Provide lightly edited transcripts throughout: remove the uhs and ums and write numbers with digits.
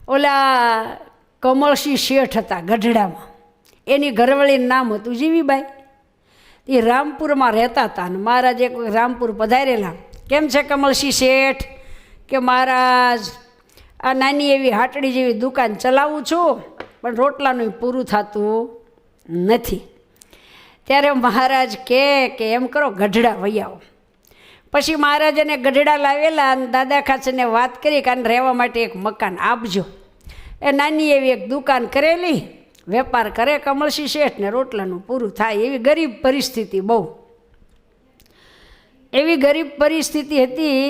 ઓલા કમળસિંહ શેઠ હતા ગઢડામાં, એની ઘરવાળીનું નામ હતું જીવીબાઈ. એ રામપુરમાં રહેતા હતા અને મહારાજ એક રામપુર પધારેલા. કેમ છે કમળસિંહ શેઠ? કે મહારાજ આ નાની એવી હાટડી જેવી દુકાન ચલાવું છું, પણ રોટલાનું પૂરું થતું નથી. ત્યારે મહારાજ કે એમ કરો ગઢડા વહી આવો. પછી મહારાજને ગઢડા લાવેલા અને દાદા ખાચરને વાત કરી કે આને રહેવા માટે એક મકાન આપજો. એ નાની એવી એક દુકાન કરેલી, વેપાર કરે કમળસિંહ શેઠ ને રોટલાનું પૂરું થાય. એવી ગરીબ પરિસ્થિતિ, બહુ એવી ગરીબ પરિસ્થિતિ હતી.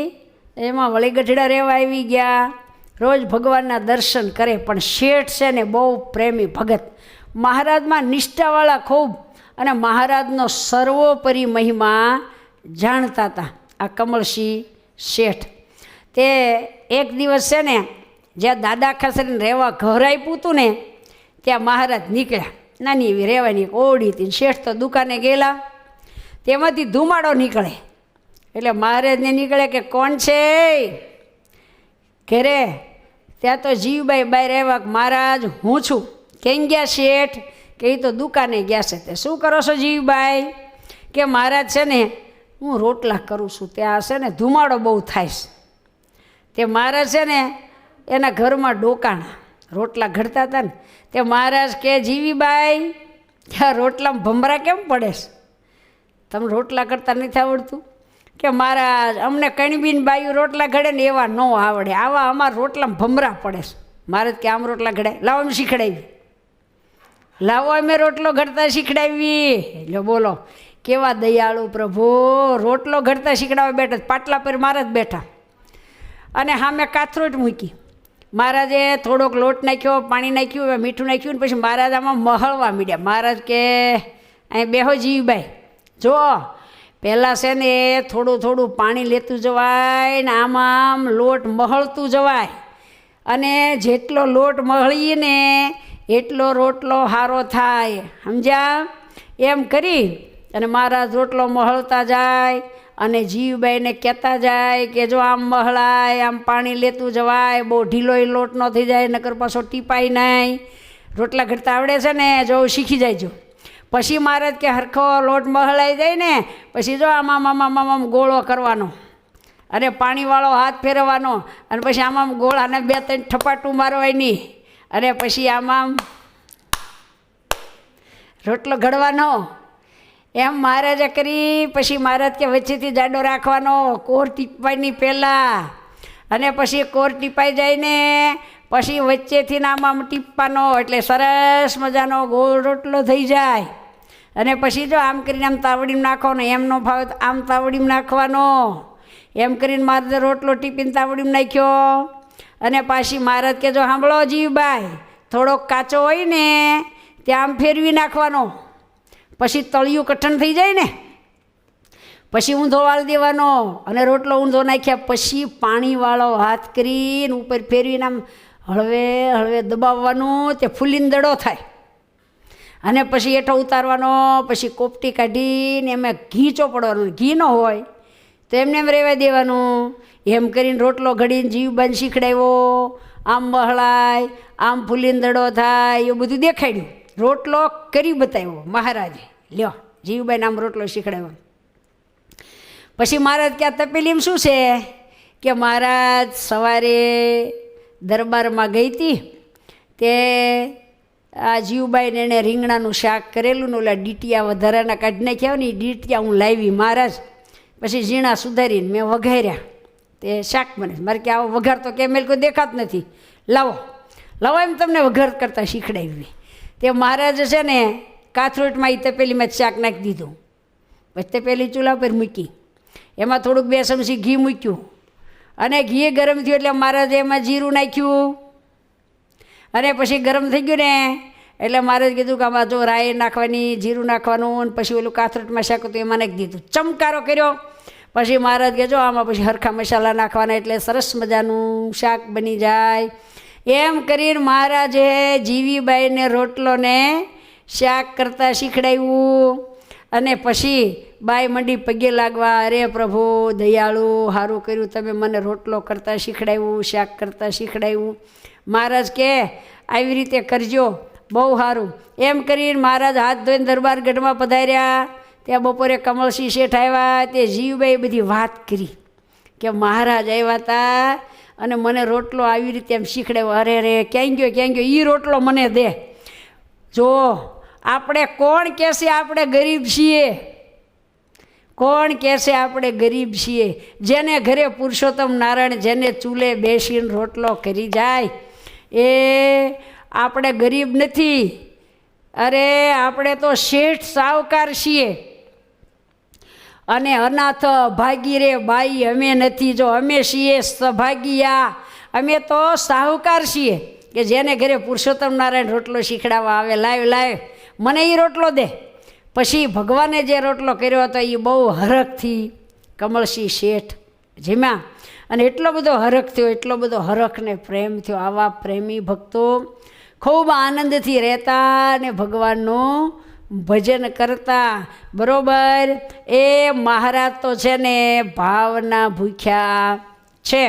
એમાં વળી ગઢડા રહેવા આવી ગયા. રોજ ભગવાનના દર્શન કરે, પણ શેઠ છે ને બહુ પ્રેમી ભગત, મહારાજમાં નિષ્ઠાવાળા ખૂબ, અને મહારાજનો સર્વોપરી મહિમા જાણતા હતા આ કમળસિંહ શેઠ. તે એક દિવસ છે ને જ્યાં દાદા ખાસરીને રહેવા ઘર આપ્યું હતું ને, ત્યાં મહારાજ નીકળ્યા. નાની એવી રહેવાની એક ઓરડી હતી. શેઠ તો દુકાને ગયેલા, તેમાંથી ધુમાડો નીકળે. એટલે મહારાજને નીકળે કે કોણ છે ઘરે? ત્યાં તો જીવબાઈ બહાર આવ્યા કે મહારાજ હું છું. કેમ ગયા શેઠ? કે એ તો દુકાને ગયા છે. તે શું કરો છો જીવબાઈ? કે મહારાજ છે ને હું રોટલા કરું છું, ત્યાં છે ને ધુમાડો બહુ થાય છે. તે મહારાજ છે ને એના ઘરમાં ડોકાણા રોટલા ઘડતા હતા ને, તે મહારાજ કે જીવીબાઈ ત્યાં રોટલામાં ભમરા કેમ પડે છે? તમને રોટલા કરતા નથી આવડતું? કે મહારાજ અમને કણબીન બાયું રોટલા ઘડે ને એવા ન આવડે, આવા અમારા રોટલામાં ભમરા પડે છે. મહારાજ કે આમ રોટલા ઘડાય, લાવો અમે શીખડાવી, લાવો અમે રોટલો ઘડતા શીખડાવી. એટલે બોલો કેવા દયાળુ પ્રભુ, રોટલો ઘડતા શીખડાવવા બેઠા, પાટલા પર મહારાજ બેઠા અને સામે કાથરોટ મૂકી. મહારાજે થોડોક લોટ નાખ્યો, પાણી નાખ્યું, મીઠું નાખ્યું ને પછી મહારાજ આમાં મહળવા માંડ્યા. મહારાજ કે અહીં બેહો જીવબાઈ, જો પહેલાં છે ને થોડું થોડું પાણી લેતું જવાય ને આમાં લોટ મહળતું જવાય, અને જેટલો લોટ મહળીએ ને એટલો રોટલો સારો થાય, સમજ્યા? એમ કરી અને મહારાજ રોટલો મહળતા જાય અને જીવબાઈને કહેતા જાય કે જો આમ મહળાય, આમ પાણી લેતું જવાય, બહુ ઢીલોય લોટ ન થઈ જાય, નકર પાછો ટીપાય નહીં. રોટલા ઘડતા આવડે છે ને, જો શીખી જાયજો. પછી મહારાજ કે હરખો લોટ મહળાઈ જાય ને પછી જો આમ ગોળો કરવાનો અને પાણીવાળો હાથ ફેરવવાનો, અને પછી આમ ગોળાને 2-3 ઠપાટું મારવાની, અને પછી આમ રોટલો ઘડવાનો. એમ મહારાજે કરી. પછી મહારાજ કે વચ્ચેથી જાડો રાખવાનો, કોર ટીપવાની પહેલાં, અને પછી કોર ટીપાઈ જાય ને પછી વચ્ચેથી આમ ટીપવાનો, એટલે સરસ મજાનો ગોળ રોટલો થઈ જાય. અને પછી જો આમ કરીને આમ તાવડીમાં નાખવાનો, એમ ન ફાવે તો આમ તાવડીમાં નાખવાનો. એમ કરીને મહારાજે રોટલો ટીપીને તાવડીમાં નાખ્યો. અને પાછી મહારાજ કે જો સાંભળો જીવબાઈ, થોડોક કાચો હોય ને ત્યાં આમ ફેરવી નાખવાનો, પછી તળિયું કઠણ થઈ જાય ને પછી ઊંધો વાળી દેવાનો, અને રોટલો ઊંધો નાખ્યા પછી પાણીવાળો હાથ કરીને ઉપર ફેરવીને આમ હળવે હળવે દબાવવાનું, તે ફૂલીને દડો થાય. અને પછી એઠો ઉતારવાનો, પછી કોપટી કાઢીને એમાં ઘી ચોપડવાનું. ઘી ન હોય તો એમને એમ રહેવા દેવાનું. એમ કરીને રોટલો ઘડીને જીવબાઈને શીખડાવ્યો. આમ મહળાય, આમ ફૂલીને દડો થાય, એવું બધું દેખાડ્યું. રોટલો કરી બતાવ્યો મહારાજે. લ્યો જીવબાઈને આમ રોટલો શીખડાવ્યો. પછી મહારાજ કે આ તપેલીમાં શું છે? કે મહારાજ સવારે દરબારમાં ગઈ હતી, તે આ જીવબાઈને એણે રીંગણાનું શાક કરેલું ને ઓલા ડીટિયા વધારાના કાઢી નાખ્યા ને, એ ડીટિયા હું લાવી મહારાજ. પછી ઝીણા સુધારીને મેં વઘાર્યા, તે શાક બને. મારે કે આવો વઘાર તો કેમેલ કોઈ દેખાત નથી, લાવો લાવો એમ તમને વઘાર કરતાં શીખડાવી. તે મહારાજ છે ને કાથરોટમાં એ તપેલીમાં જ શાક નાખી દીધું. પછી તપેલી ચૂલા પર મૂકી, એમાં થોડુંક 2 ચમચી ઘી મૂક્યું, અને ઘી ગરમ થયું એટલે મહારાજે એમાં જીરું નાખ્યું. અને પછી ગરમ થઈ ગયું ને એટલે મહારાજ કીધું કે આમાં જો રાઈ નાખવાની, જીરું નાખવાનું, અને પછી ઓલું કાથરોટમાં શાક હતું એમાં નાખી દીધું. ચમકારો કર્યો. પછી મહારાજ કે જો આમાં પછી હરખા મસાલા નાખવાના, એટલે સરસ મજાનું શાક બની જાય. એમ કરીને મહારાજે જીવીબાઈને રોટલો ને શાક કરતાં શીખડાવ્યું. અને પછી બાઈ મંડી પગે લાગવા, અરે પ્રભુ દયાળુ, સારું કર્યું તમે મને રોટલો કરતાં શીખડાવ્યું, શાક કરતાં શીખડાવ્યું. મહારાજ કે આવી રીતે કરજો, બહુ સારું. એમ કરીને મહારાજ હાથ ધોઈને દરબારગઢમાં પધાર્યા. ત્યાં બપોરે કમળસિંહ શેઠ આવ્યા, તે જીવબાઈ બધી વાત કરી કે મહારાજ આવ્યા હતા અને મને રોટલો આવી રીતે એમ શીખડાવ્યો. અરે રે ક્યાં ગયો એ રોટલો મને દે. જો આપણે કોણ કહેશે આપણે ગરીબ છીએ? કોણ કહેશે આપણે ગરીબ છીએ? જેને ઘરે પુરુષોત્તમ નારાયણ જેને ચૂલે બેસીને રોટલો કરી જાય એ આપણે ગરીબ નથી. અરે આપણે તો શેઠ સાવકાર છીએ. અને અનાથ અભાગી રે બાઈ અમે નથી. જો અમે છીએ સભાગીયા, અમે તો સાહુકાર છીએ કે જેને ઘરે પુરુષોત્તમ નારાયણ રોટલો શીખડાવવા આવે. લાવ મને એ રોટલો દે. પછી ભગવાને જે રોટલો કર્યો હતો એ બહુ હરખથી કમળસિંહ શેઠ જીમ્યા. અને એટલો બધો હરખ થયો, એટલો બધો હરખ ને પ્રેમ થયો. આવા પ્રેમી ભક્તો ખૂબ આનંદથી રહેતા અને ભગવાનનું ભજન કરતા. બરોબર. એ મહારાજ તો છે ને ભાવના ભૂખ્યા છે,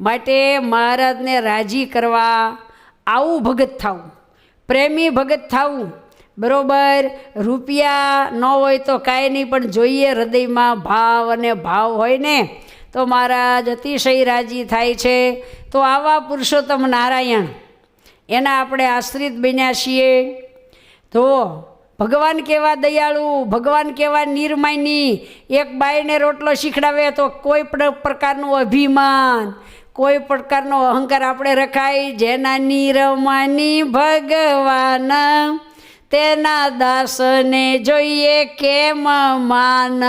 માટે મહારાજને રાજી કરવા આવું ભગત થવું, પ્રેમી ભગત થવું. બરોબર. રૂપિયા ન હોય તો કાંઈ નહીં, પણ જોઈએ હૃદયમાં ભાવ અને ભાવ હોય ને તો મહારાજ અતિશય રાજી થાય છે. તો આવા પુરુષોત્તમ નારાયણ એના આપણે આશ્રિત બન્યા છીએ. તો ભગવાન કેવા દયાળુ, ભગવાન કેવા નિર્માની. એક બાઈને રોટલો શીખડાવે તો કોઈ પણ પ્રકારનું અભિમાન, કોઈ પ્રકારનો અહંકાર આપણે રખાય. જેના નિરમાની ભગવાન તેના દાસને જોઈએ કેમ માન.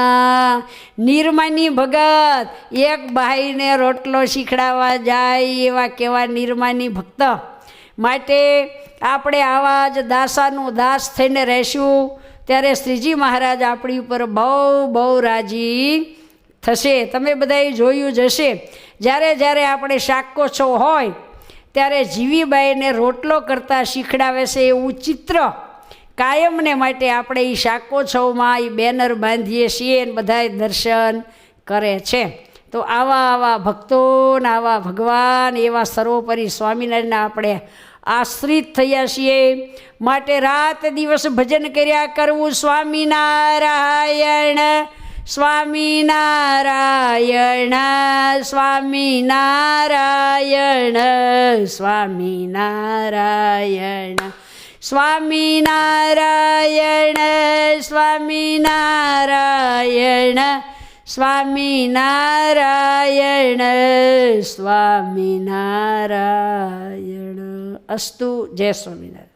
નિર્માની ભગત એક ભાઈને રોટલો શીખડાવવા જાય એવા કેવા નિર્માની ભક્ત. માટે આપણે આવા જ દાસાનું દાસ થઈને રહેશું ત્યારે શ્રીજી મહારાજ આપણી ઉપર બહુ રાજી થશે. તમે બધાએ જોયું જ હશે, જ્યારે આપણે શાકોત્સવ હોય ત્યારે જીવીબાઈને રોટલો કરતાં શીખડાવે છે એવું ચિત્ર કાયમને માટે આપણે એ શાકોત્સવમાં એ બેનર બાંધીએ છીએ અને બધાએ દર્શન કરે છે. તો આવા ભક્તો ને આવા ભગવાન એવા સર્વોપરી સ્વામિનારાયણના આપણે આશ્રિત થયા છીએ. માટે રાત દિવસ ભજન કર્યા કરવું. સ્વામિનારાયણ સ્વામિનારાયણ સ્વામિનારાયણ સ્વામિનારાયણ સ્વામિનારાયણ સ્વામિનારાયણ સ્વામિનારાયણ સ્વામિનારાયણ. અસ્તુ. જય સ્વામિનારાયણ.